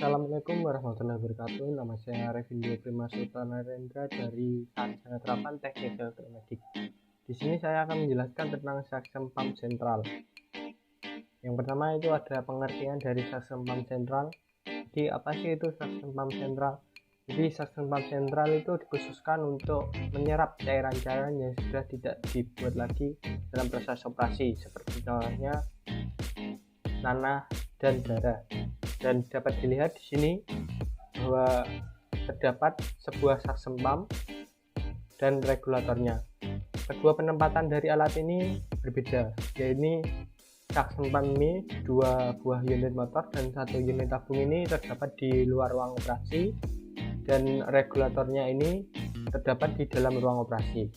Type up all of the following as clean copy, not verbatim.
Assalamualaikum warahmatullahi wabarakatuh. Nama saya Revindo Prima Sultan Narendra dari Sarjana Terapan Teknik Elektronik. Di sini saya akan menjelaskan tentang suction pump sentral. Yang pertama itu ada pengertian dari suction pump sentral. Jadi apa sih itu suction pump sentral? Jadi suction pump sentral itu dikhususkan untuk menyerap cairan-cairan yang sudah tidak dibuat lagi dalam proses operasi, seperti contohnya nanah dan darah. Dan dapat dilihat di sini bahwa terdapat sebuah suction pump dan regulatornya. Kedua penempatan dari alat ini berbeda, yaitu suction pump ini 2 buah unit motor dan 1 unit tabung ini terdapat di luar ruang operasi, dan regulatornya ini terdapat di dalam ruang operasi.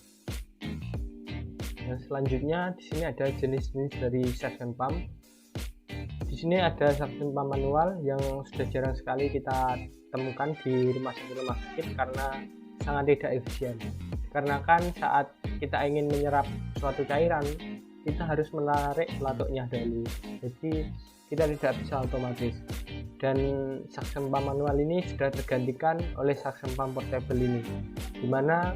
Yang selanjutnya di sini ada jenis-jenis dari suction pump. Di sini ada suction pump manual yang sudah jarang sekali kita temukan di rumah sakit karena sangat tidak efisien. Karena kan saat kita ingin menyerap suatu cairan, kita harus menarik pelatuknya dulu. Jadi kita tidak bisa otomatis. Dan suction pump manual ini sudah tergantikan oleh suction pump portable ini, dimana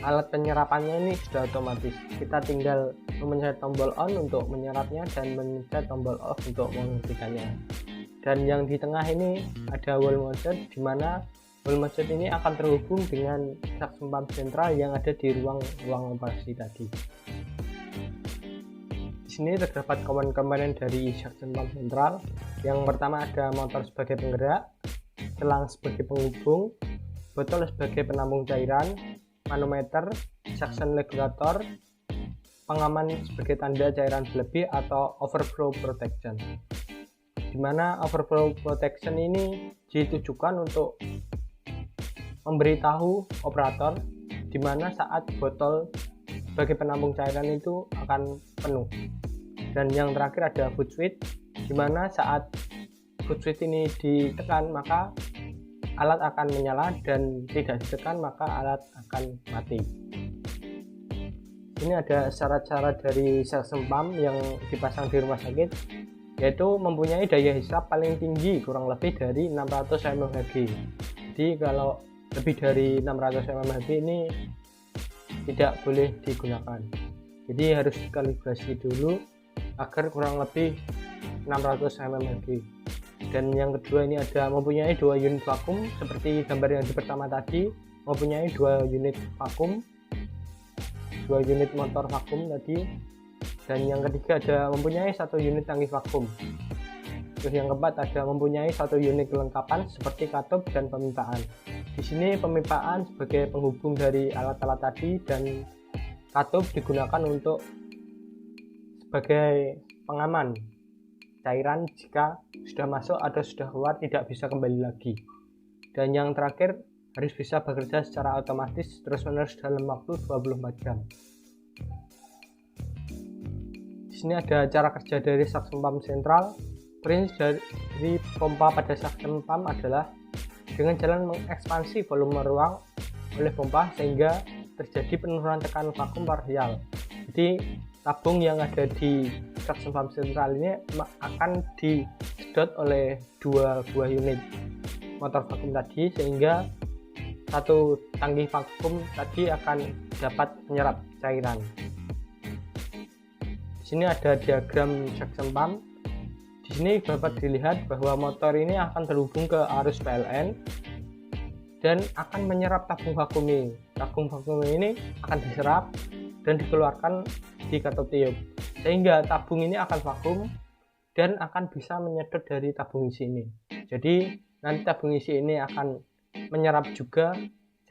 alat penyerapannya ini sudah otomatis. Kita tinggal memencet tombol on untuk menyerapnya dan memencet tombol off untuk menghentikannya. Dan yang di tengah ini ada wall mounted, di mana wall mounted ini akan terhubung dengan suction pump sentral yang ada di ruang operasi tadi. Di sini terdapat komponen-komponen dari suction pump sentral. Yang pertama ada motor sebagai penggerak, selang sebagai penghubung, botol sebagai penampung cairan, manometer, suction regulator, pengaman sebagai tanda cairan berlebih atau overflow protection. Di mana overflow protection ini ditujukan untuk memberitahu operator di mana saat botol sebagai penampung cairan itu akan penuh. Dan yang terakhir ada foot switch, di mana saat foot switch ini ditekan maka alat akan menyala, dan tidak ditekan maka alat akan mati. Ini ada syarat-syarat dari suction pump yang dipasang di rumah sakit, yaitu mempunyai daya hisap paling tinggi kurang lebih dari 600 mmHg. Jadi kalau lebih dari 600 mmHg ini tidak boleh digunakan. Jadi harus kalibrasi dulu agar kurang lebih 600 mmHg. Dan yang kedua ini ada mempunyai 2 unit vakum seperti gambar yang di pertama tadi, mempunyai 2 unit vakum, 2 unit motor vakum tadi. Dan yang ketiga ada mempunyai 1 unit tangki vakum. Terus yang keempat ada mempunyai 1 unit kelengkapan seperti katup dan pemipaan. Di sini pemipaan sebagai penghubung dari alat-alat tadi, dan katup digunakan untuk sebagai pengaman cairan jika sudah masuk atau sudah keluar tidak bisa kembali lagi. Dan yang terakhir harus bisa bekerja secara otomatis terus-menerus dalam waktu 24 jam. Di sini ada cara kerja dari suction pump sentral. Prinsip dari pompa pada suction pump adalah dengan jalan mengekspansi volume ruang oleh pompa sehingga terjadi penurunan tekanan vakum parsial. Jadi tabung yang ada di suction pump sentral ini akan disedot oleh 2 buah unit motor vakum tadi, sehingga 1 tangki vakum tadi akan dapat menyerap cairan. Di sini ada diagram suction pump. Di sini dapat dilihat bahwa motor ini akan terhubung ke arus PLN dan akan menyerap tabung vakum ini. Tabung vakum ini akan diserap dan dikeluarkan di katup tiup, sehingga tabung ini akan vakum dan akan bisa menyedot dari tabung isi ini. Jadi nanti tabung isi ini akan menyerap juga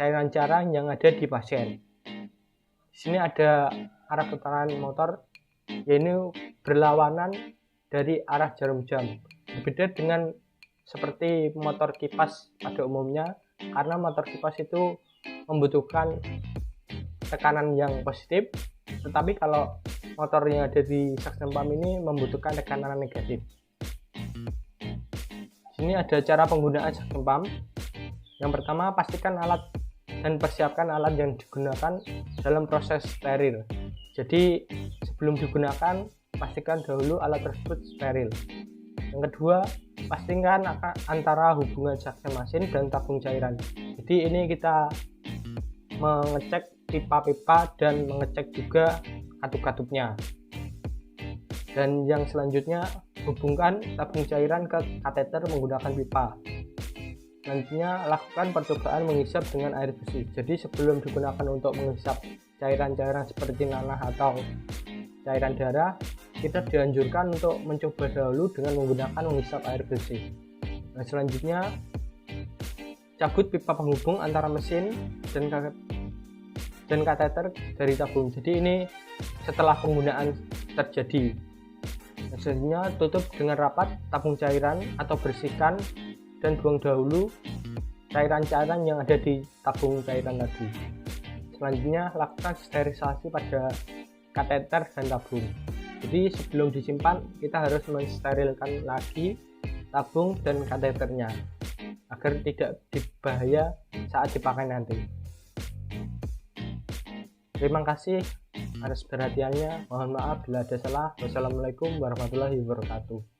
cairan-cairan yang ada di pasien. Di sini ada arah putaran motor, yaitu berlawanan dari arah jarum jam. Berbeda dengan seperti motor kipas pada umumnya, karena motor kipas itu membutuhkan tekanan yang positif, tetapi kalau motor yang ada di suction pump ini membutuhkan tekanan negatif. Sini ada cara penggunaan suction pump. Yang pertama, pastikan alat dan persiapkan alat yang digunakan dalam proses steril. Jadi sebelum digunakan pastikan dahulu alat tersebut steril. Yang kedua, pastikan antara hubungan suction mesin dan tabung cairan. Jadi ini kita mengecek pipa-pipa dan mengecek juga katup-katupnya. Dan yang selanjutnya, hubungkan tabung cairan ke kateter menggunakan pipa. Selanjutnya, lakukan percobaan menghisap dengan air bersih. Jadi sebelum digunakan untuk menghisap cairan-cairan seperti nanah atau cairan darah, kita dianjurkan untuk mencoba dahulu dengan menggunakan menghisap air bersih. Nah, selanjutnya cabut pipa penghubung antara mesin dan kateter dari tabung. Jadi ini setelah penggunaan terjadi. Nah, selanjutnya tutup dengan rapat tabung cairan atau bersihkan dan buang dahulu cairan-cairan yang ada di tabung cairan tadi. Selanjutnya lakukan sterilisasi pada kateter dan tabung. Jadi sebelum disimpan kita harus mensterilkan lagi tabung dan kateternya agar tidak berbahaya saat dipakai nanti. Terima kasih atas perhatiannya. Mohon maaf bila ada salah. Wassalamualaikum warahmatullahi wabarakatuh.